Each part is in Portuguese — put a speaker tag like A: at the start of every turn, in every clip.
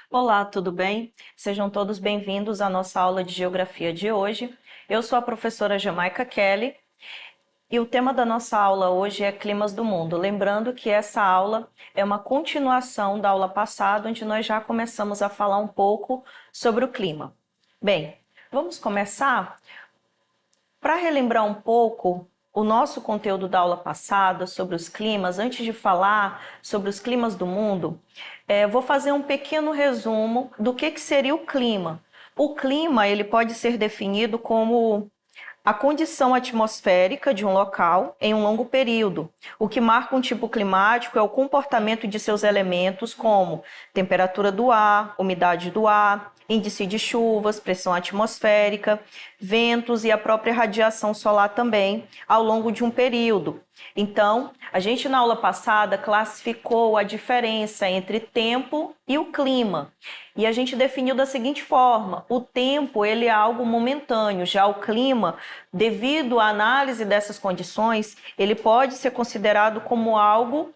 A: Olá, tudo bem? Sejam todos bem-vindos à nossa aula de Geografia de hoje. Eu sou a professora Jamaica Kelly e o tema da nossa aula hoje é Climas do Mundo. Lembrando que essa aula é uma continuação da aula passada, onde nós já começamos a falar um pouco sobre o clima. Bem, vamos começar? Para relembrar um pouco o nosso conteúdo da aula passada sobre os climas, antes de falar sobre os climas do mundo, vou fazer um pequeno resumo do que seria o clima. O clima ele pode ser definido como a condição atmosférica de um local em um longo período. O que marca um tipo climático é o comportamento de seus elementos, como temperatura do ar, umidade do ar, índice de chuvas, pressão atmosférica, ventos e a própria radiação solar também, ao longo de um período. Então, a gente na aula passada classificou a diferença entre tempo e o clima. E a gente definiu da seguinte forma: o tempo ele é algo momentâneo, já o clima, devido à análise dessas condições, ele pode ser considerado como algo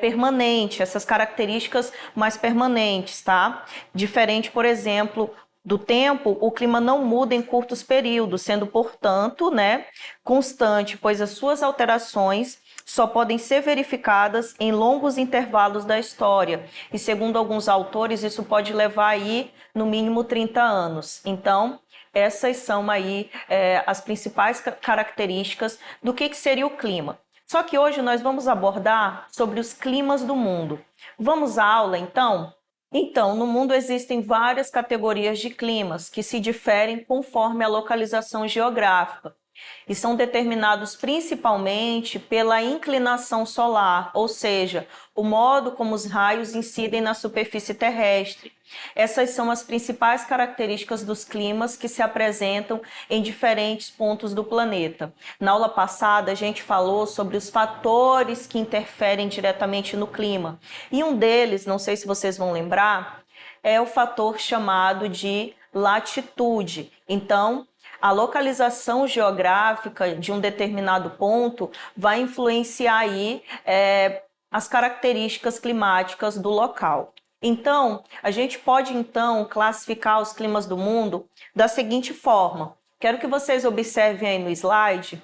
A: permanente, essas características mais permanentes, tá? Diferente, por exemplo, do tempo, o clima não muda em curtos períodos, sendo, portanto, constante, pois as suas alterações só podem ser verificadas em longos intervalos da história. E segundo alguns autores, isso pode levar aí no mínimo 30 anos. Então, essas são aí as principais características do que seria o clima. Só que hoje nós vamos abordar sobre os climas do mundo. Vamos à aula, então? Então, no mundo existem várias categorias de climas que se diferem conforme a localização geográfica e são determinados principalmente pela inclinação solar, ou seja, o modo como os raios incidem na superfície terrestre. Essas são as principais características dos climas que se apresentam em diferentes pontos do planeta. Na aula passada, a gente falou sobre os fatores que interferem diretamente no clima. E um deles, não sei se vocês vão lembrar, é o fator chamado de latitude. Então, a localização geográfica de um determinado ponto vai influenciar aí as características climáticas do local. Então, a gente pode classificar os climas do mundo da seguinte forma. Quero que vocês observem aí no slide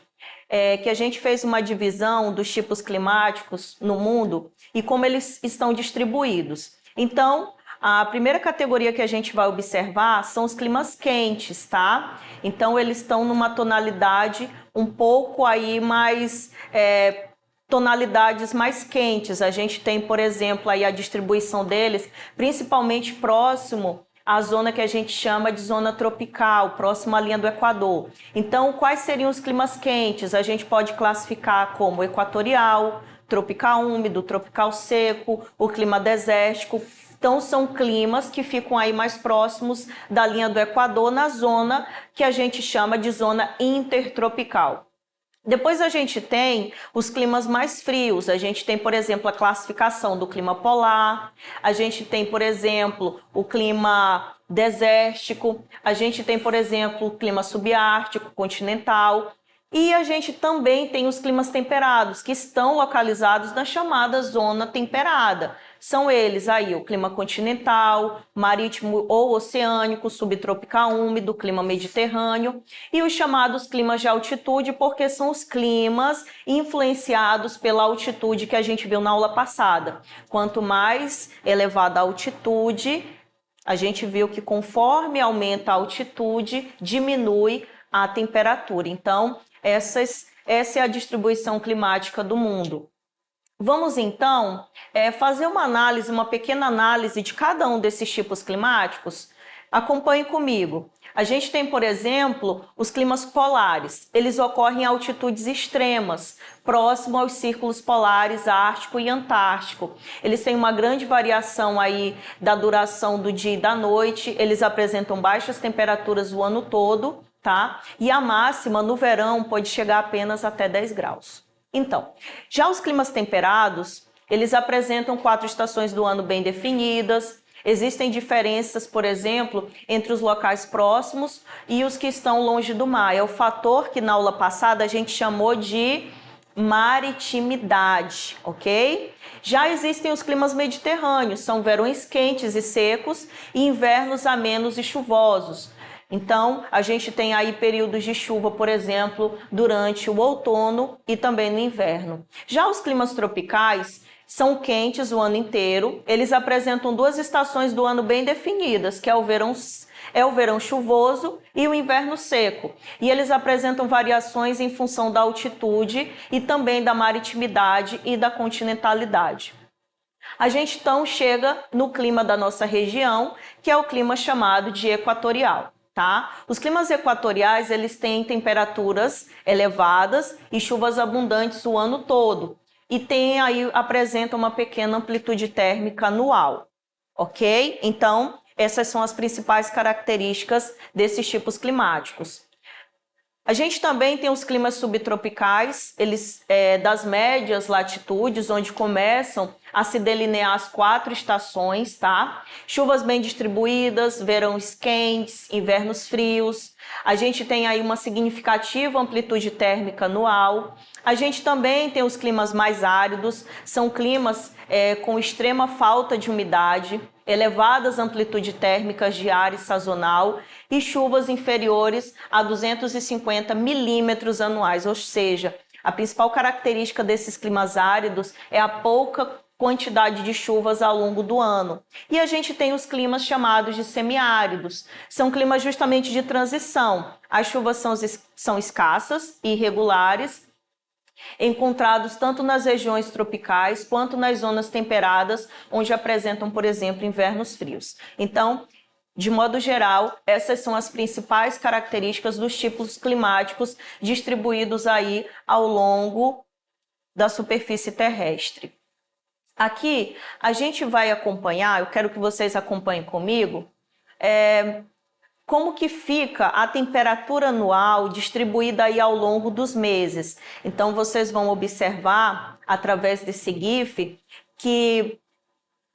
A: que a gente fez uma divisão dos tipos climáticos no mundo e como eles estão distribuídos. Então, a primeira categoria que a gente vai observar são os climas quentes, tá? Então, eles estão numa tonalidade um pouco aí mais... tonalidades mais quentes. A gente tem, por exemplo, aí a distribuição deles, principalmente próximo à zona que a gente chama de zona tropical, próximo à linha do Equador. Então, quais seriam os climas quentes? A gente pode classificar como equatorial, tropical úmido, tropical seco, o clima desértico. Então, são climas que ficam aí mais próximos da linha do Equador, na zona que a gente chama de zona intertropical. Depois a gente tem os climas mais frios. A gente tem, por exemplo, a classificação do clima polar. A gente tem, por exemplo, o clima desértico. A gente tem, por exemplo, o clima subártico, continental. E a gente também tem os climas temperados, que estão localizados na chamada zona temperada. São eles aí o clima continental, marítimo ou oceânico, subtropical úmido, clima mediterrâneo e os chamados climas de altitude, porque são os climas influenciados pela altitude que a gente viu na aula passada. Quanto mais elevada a altitude, a gente viu que conforme aumenta a altitude, diminui a temperatura. Então, essa é a distribuição climática do mundo. Vamos então fazer uma pequena análise de cada um desses tipos climáticos? Acompanhe comigo. A gente tem, por exemplo, os climas polares. Eles ocorrem em altitudes extremas, próximo aos círculos polares ártico e antártico. Eles têm uma grande variação aí da duração do dia e da noite. Eles apresentam baixas temperaturas o ano todo, tá? E a máxima no verão pode chegar apenas até 10 graus. Então, já os climas temperados, eles apresentam 4 estações do ano bem definidas. Existem diferenças, por exemplo, entre os locais próximos e os que estão longe do mar. É o fator que na aula passada a gente chamou de maritimidade, ok? Já existem os climas mediterrâneos, são verões quentes e secos e invernos amenos e chuvosos. Então, a gente tem aí períodos de chuva, por exemplo, durante o outono e também no inverno. Já os climas tropicais são quentes o ano inteiro, eles apresentam 2 estações do ano bem definidas, que é o verão chuvoso e o inverno seco. E eles apresentam variações em função da altitude e também da maritimidade e da continentalidade. A gente então chega no clima da nossa região, que é o clima chamado de equatorial. Tá? Os climas equatoriais eles têm temperaturas elevadas e chuvas abundantes o ano todo e apresentam uma pequena amplitude térmica anual, ok? Então, essas são as principais características desses tipos climáticos. A gente também tem os climas subtropicais, eles das médias latitudes, onde começam a se delinear as 4 estações, tá? Chuvas bem distribuídas, verões quentes, invernos frios. A gente tem aí uma significativa amplitude térmica anual. A gente também tem os climas mais áridos, são climas com extrema falta de umidade, elevadas amplitudes térmicas diária e sazonal e chuvas inferiores a 250 milímetros anuais, ou seja, a principal característica desses climas áridos é a pouca quantidade de chuvas ao longo do ano. E a gente tem os climas chamados de semiáridos, são climas justamente de transição. As chuvas são escassas e irregulares, encontrados tanto nas regiões tropicais quanto nas zonas temperadas, onde apresentam, por exemplo, invernos frios. Então, de modo geral, essas são as principais características dos tipos climáticos distribuídos aí ao longo da superfície terrestre. Aqui, a gente vai acompanhar, eu quero que vocês acompanhem comigo, como que fica a temperatura anual distribuída aí ao longo dos meses. Então, vocês vão observar, através desse GIF, que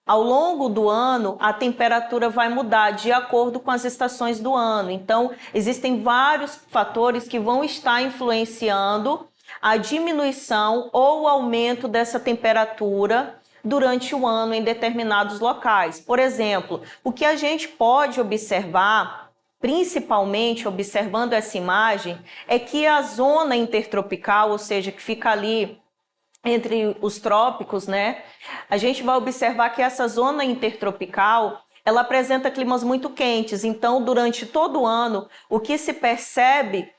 A: ao longo do ano a temperatura vai mudar de acordo com as estações do ano. Então, existem vários fatores que vão estar influenciando a diminuição ou o aumento dessa temperatura durante o ano em determinados locais. Por exemplo, o que a gente pode observar, principalmente observando essa imagem, é que a zona intertropical, ou seja, que fica ali entre os trópicos, né? A gente vai observar que essa zona intertropical, ela apresenta climas muito quentes. Então, durante todo o ano, o que se percebe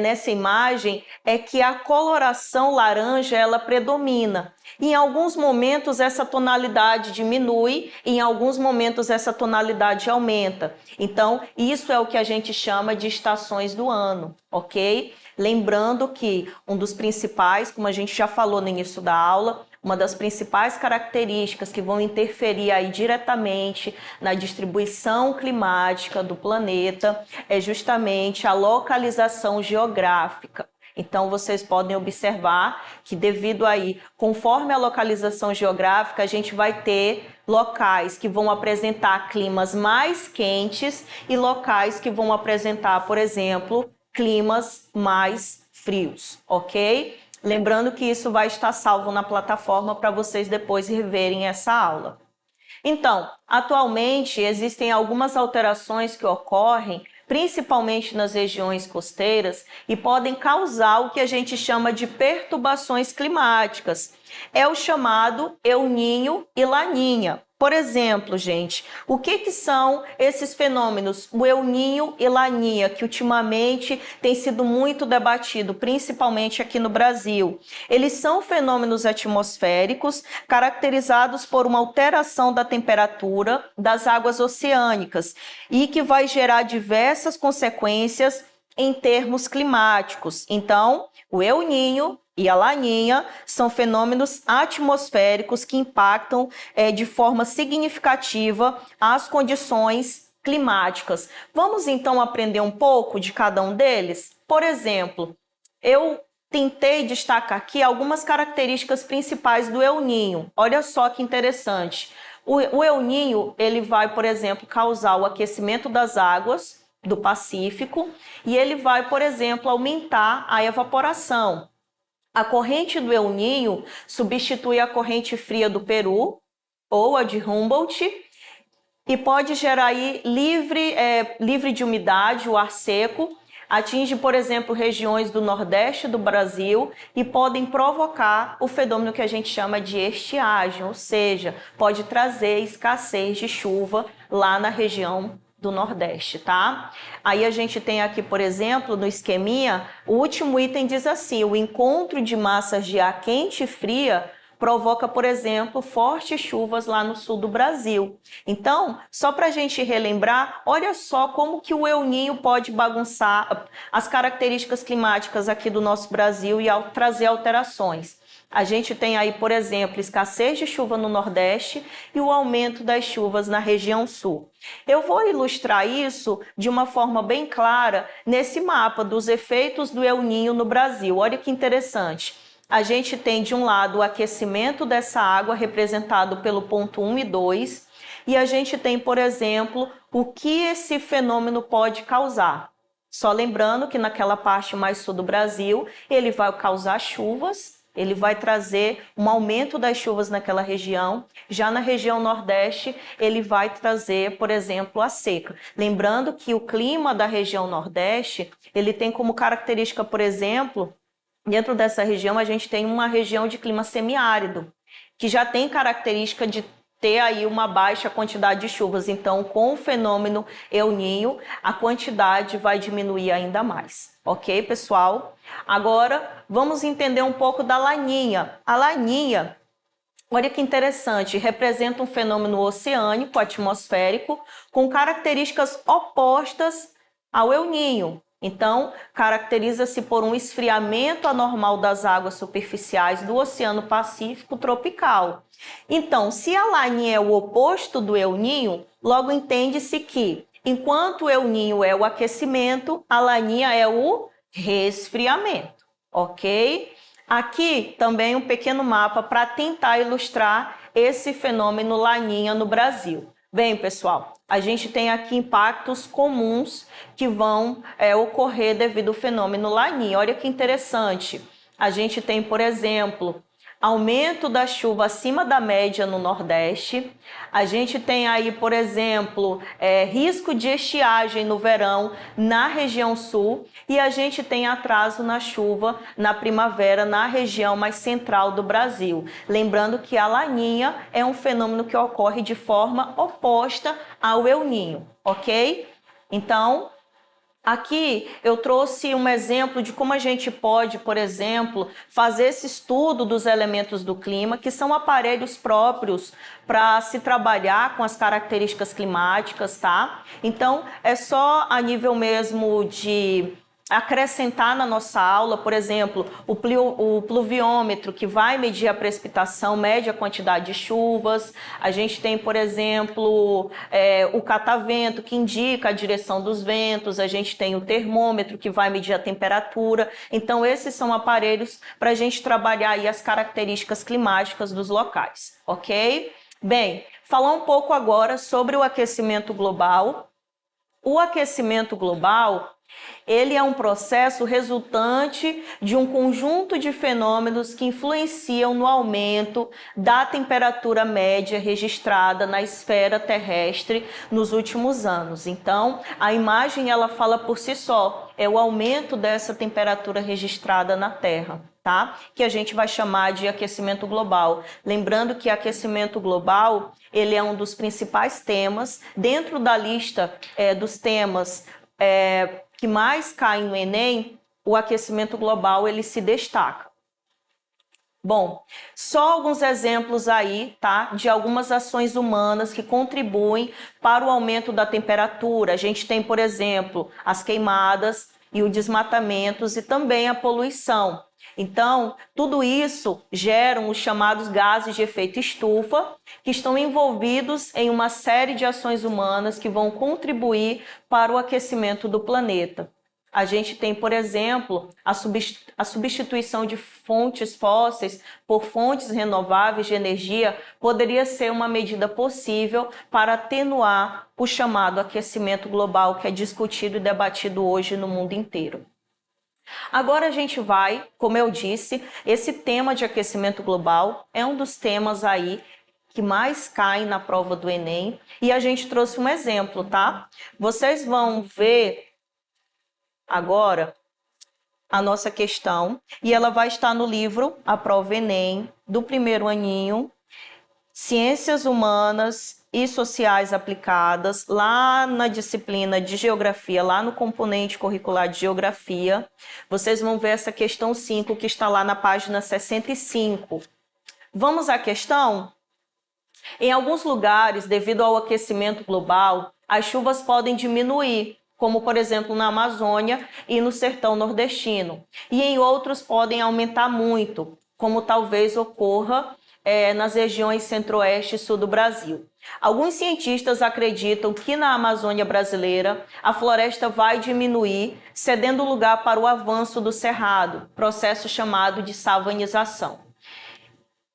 A: nessa imagem é que a coloração laranja ela predomina. Em alguns momentos essa tonalidade diminui, em alguns momentos essa tonalidade aumenta. Então, isso é o que a gente chama de estações do ano, ok? Lembrando que um dos principais, como a gente já falou no início da aula, uma das principais características que vão interferir aí diretamente na distribuição climática do planeta é justamente a localização geográfica. Então, vocês podem observar que devido aí, conforme a localização geográfica, a gente vai ter locais que vão apresentar climas mais quentes e locais que vão apresentar, por exemplo, climas mais frios, ok? Lembrando que isso vai estar salvo na plataforma para vocês depois reverem essa aula. Então, atualmente existem algumas alterações que ocorrem, principalmente nas regiões costeiras, e podem causar o que a gente chama de perturbações climáticas. É o chamado El Niño e Laninha. Por exemplo, gente, o que são esses fenômenos, o El Niño e Laninha, que ultimamente tem sido muito debatido, principalmente aqui no Brasil? Eles são fenômenos atmosféricos caracterizados por uma alteração da temperatura das águas oceânicas e que vai gerar diversas consequências em termos climáticos. Então, o El Niño e a Laninha são fenômenos atmosféricos que impactam de forma significativa as condições climáticas. Vamos então aprender um pouco de cada um deles? Por exemplo, eu tentei destacar aqui algumas características principais do El Niño. Olha só que interessante. O El Niño, ele vai, por exemplo, causar o aquecimento das águas do Pacífico e ele vai, por exemplo, aumentar a evaporação. A corrente do El Niño substitui a corrente fria do Peru ou a de Humboldt e pode gerar aí livre de umidade, o ar seco, atinge, por exemplo, regiões do Nordeste do Brasil e podem provocar o fenômeno que a gente chama de estiagem, ou seja, pode trazer escassez de chuva lá na região do Nordeste, tá? Aí a gente tem aqui, por exemplo, no esqueminha, o último item diz assim: o encontro de massas de ar quente e fria provoca, por exemplo, fortes chuvas lá no sul do Brasil. Então, só para a gente relembrar, olha só como que o El Niño pode bagunçar as características climáticas aqui do nosso Brasil e trazer alterações. A gente tem aí, por exemplo, escassez de chuva no Nordeste e o aumento das chuvas na região Sul. Eu vou ilustrar isso de uma forma bem clara nesse mapa dos efeitos do El Niño no Brasil. Olha que interessante. A gente tem, de um lado, o aquecimento dessa água, representado pelo ponto 1 e 2, e a gente tem, por exemplo, o que esse fenômeno pode causar. Só lembrando que naquela parte mais sul do Brasil, ele vai causar chuvas, ele vai trazer um aumento das chuvas naquela região. Já na região Nordeste, ele vai trazer, por exemplo, a seca. Lembrando que o clima da região Nordeste, ele tem como característica, por exemplo, dentro dessa região, a gente tem uma região de clima semiárido, que já tem característica de ter aí uma baixa quantidade de chuvas. Então, com o fenômeno El Niño, a quantidade vai diminuir ainda mais. Ok, pessoal? Agora, vamos entender um pouco da Laninha. A Laninha, olha que interessante, representa um fenômeno oceânico, atmosférico, com características opostas ao El Niño. Então, caracteriza-se por um esfriamento anormal das águas superficiais do Oceano Pacífico tropical. Então, se a Laninha é o oposto do El Niño, logo entende-se que, enquanto o El Niño é o aquecimento, a Laninha é o resfriamento, ok? Aqui também um pequeno mapa para tentar ilustrar esse fenômeno Laninha no Brasil. Bem, pessoal, a gente tem aqui impactos comuns que vão ocorrer devido ao fenômeno Laninha. Olha que interessante. A gente tem, por exemplo, aumento da chuva acima da média no Nordeste. A gente tem aí, por exemplo, risco de estiagem no verão na região Sul. E a gente tem atraso na chuva na primavera na região mais central do Brasil. Lembrando que a Laninha é um fenômeno que ocorre de forma oposta ao El Niño, ok? Então, aqui eu trouxe um exemplo de como a gente pode, por exemplo, fazer esse estudo dos elementos do clima, que são aparelhos próprios para se trabalhar com as características climáticas, tá? Então, é só a nível mesmo de acrescentar na nossa aula, por exemplo, o pluviômetro, que vai medir a precipitação, mede a quantidade de chuvas. A gente tem, por exemplo, o catavento, que indica a direção dos ventos. A gente tem o termômetro, que vai medir a temperatura. Então, esses são aparelhos para a gente trabalhar aí as características climáticas dos locais, ok? Bem, falar um pouco agora sobre o aquecimento global. O aquecimento global, ele é um processo resultante de um conjunto de fenômenos que influenciam no aumento da temperatura média registrada na esfera terrestre nos últimos anos. Então, a imagem ela fala por si só, é o aumento dessa temperatura registrada na Terra, tá? Que a gente vai chamar de aquecimento global. Lembrando que aquecimento global, ele é um dos principais temas dentro da lista dos temas que mais caem no Enem. O aquecimento global ele se destaca. Bom, só alguns exemplos aí, tá? De algumas ações humanas que contribuem para o aumento da temperatura. A gente tem, por exemplo, as queimadas e os desmatamentos e também a poluição. Então, tudo isso geram os chamados gases de efeito estufa, que estão envolvidos em uma série de ações humanas que vão contribuir para o aquecimento do planeta. A gente tem, por exemplo, a substituição de fontes fósseis por fontes renováveis de energia poderia ser uma medida possível para atenuar o chamado aquecimento global que é discutido e debatido hoje no mundo inteiro. Agora a gente vai, como eu disse, esse tema de aquecimento global é um dos temas aí que mais caem na prova do Enem e a gente trouxe um exemplo, tá? Vocês vão ver agora a nossa questão e ela vai estar no livro A Prova Enem do primeiro aninho, Ciências Humanas e Sociais Aplicadas, lá na disciplina de Geografia, lá no componente curricular de Geografia. Vocês vão ver essa questão 5 que está lá na página 65. Vamos à questão? Em alguns lugares, devido ao aquecimento global, as chuvas podem diminuir, como por exemplo na Amazônia e no sertão nordestino, e em outros podem aumentar muito, como talvez ocorra nas regiões centro-oeste e sul do Brasil. Alguns cientistas acreditam que na Amazônia brasileira a floresta vai diminuir, cedendo lugar para o avanço do cerrado, processo chamado de savanização.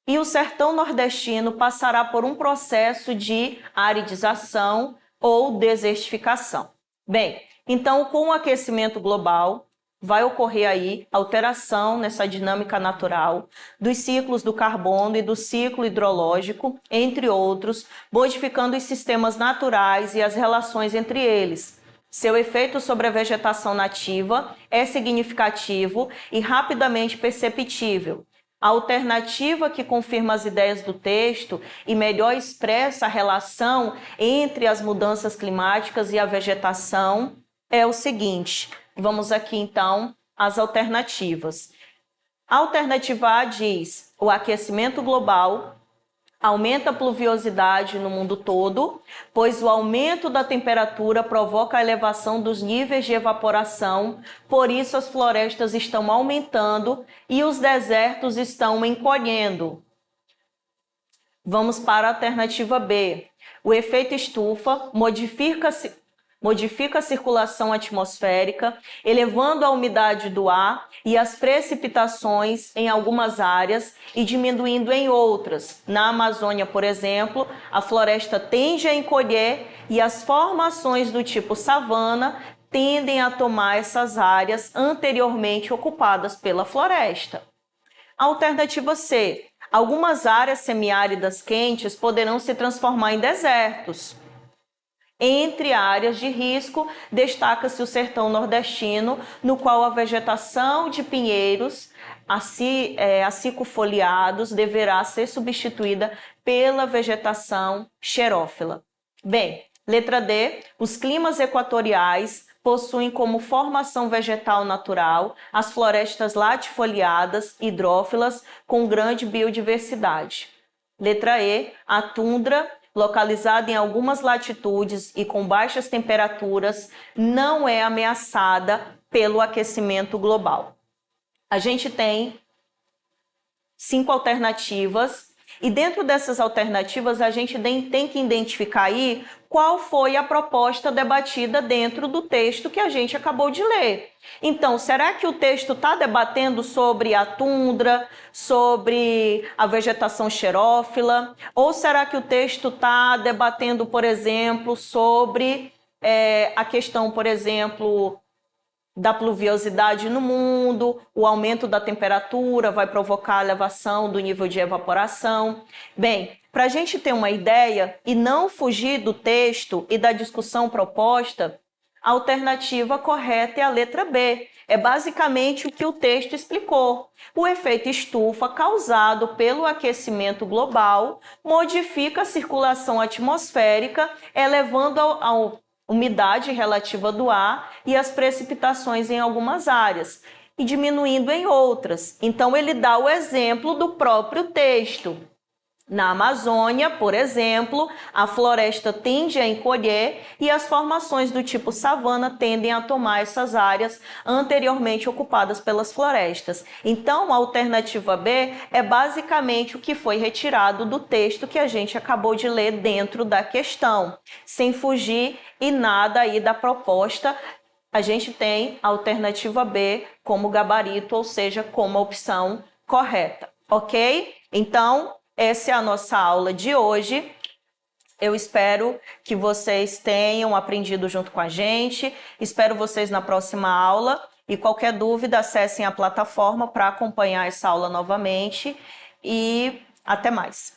A: E o sertão nordestino passará por um processo de aridização ou desertificação. Bem, então com o aquecimento global vai ocorrer aí alteração nessa dinâmica natural dos ciclos do carbono e do ciclo hidrológico, entre outros, modificando os sistemas naturais e as relações entre eles. Seu efeito sobre a vegetação nativa é significativo e rapidamente perceptível. A alternativa que confirma as ideias do texto e melhor expressa a relação entre as mudanças climáticas e a vegetação é o seguinte. Vamos aqui então às alternativas. A alternativa A diz: o aquecimento global aumenta a pluviosidade no mundo todo, pois o aumento da temperatura provoca a elevação dos níveis de evaporação, por isso as florestas estão aumentando e os desertos estão encolhendo. Vamos para a alternativa B. O efeito estufa modifica a circulação atmosférica, elevando a umidade do ar e as precipitações em algumas áreas e diminuindo em outras. Na Amazônia, por exemplo, a floresta tende a encolher e as formações do tipo savana tendem a tomar essas áreas anteriormente ocupadas pela floresta. Alternativa C. Algumas áreas semiáridas quentes poderão se transformar em desertos. Entre áreas de risco, destaca-se o sertão nordestino, no qual a vegetação de pinheiros acicofoliados deverá ser substituída pela vegetação xerófila. Bem, letra D, os climas equatoriais possuem como formação vegetal natural as florestas latifoliadas, hidrófilas, com grande biodiversidade. Letra E, a tundra, localizada em algumas latitudes e com baixas temperaturas, não é ameaçada pelo aquecimento global. A gente tem 5 alternativas e dentro dessas alternativas a gente tem que identificar aí qual foi a proposta debatida dentro do texto que a gente acabou de ler. Então, será que o texto está debatendo sobre a tundra, sobre a vegetação xerófila? Ou será que o texto está debatendo, por exemplo, sobre a questão, por exemplo, da pluviosidade no mundo, o aumento da temperatura vai provocar a elevação do nível de evaporação? Bem, para a gente ter uma ideia e não fugir do texto e da discussão proposta, a alternativa correta é a letra B. É basicamente o que o texto explicou. O efeito estufa causado pelo aquecimento global modifica a circulação atmosférica, elevando a umidade relativa do ar e as precipitações em algumas áreas e diminuindo em outras. Então, ele dá o exemplo do próprio texto. Na Amazônia, por exemplo, a floresta tende a encolher e as formações do tipo savana tendem a tomar essas áreas anteriormente ocupadas pelas florestas. Então, a alternativa B é basicamente o que foi retirado do texto que a gente acabou de ler dentro da questão, sem fugir e nada aí da proposta a gente tem a alternativa B como gabarito, ou seja, como a opção correta, ok? Então, essa é a nossa aula de hoje. Eu espero que vocês tenham aprendido junto com a gente. Espero vocês na próxima aula. E qualquer dúvida, acessem a plataforma para acompanhar essa aula novamente. E até mais.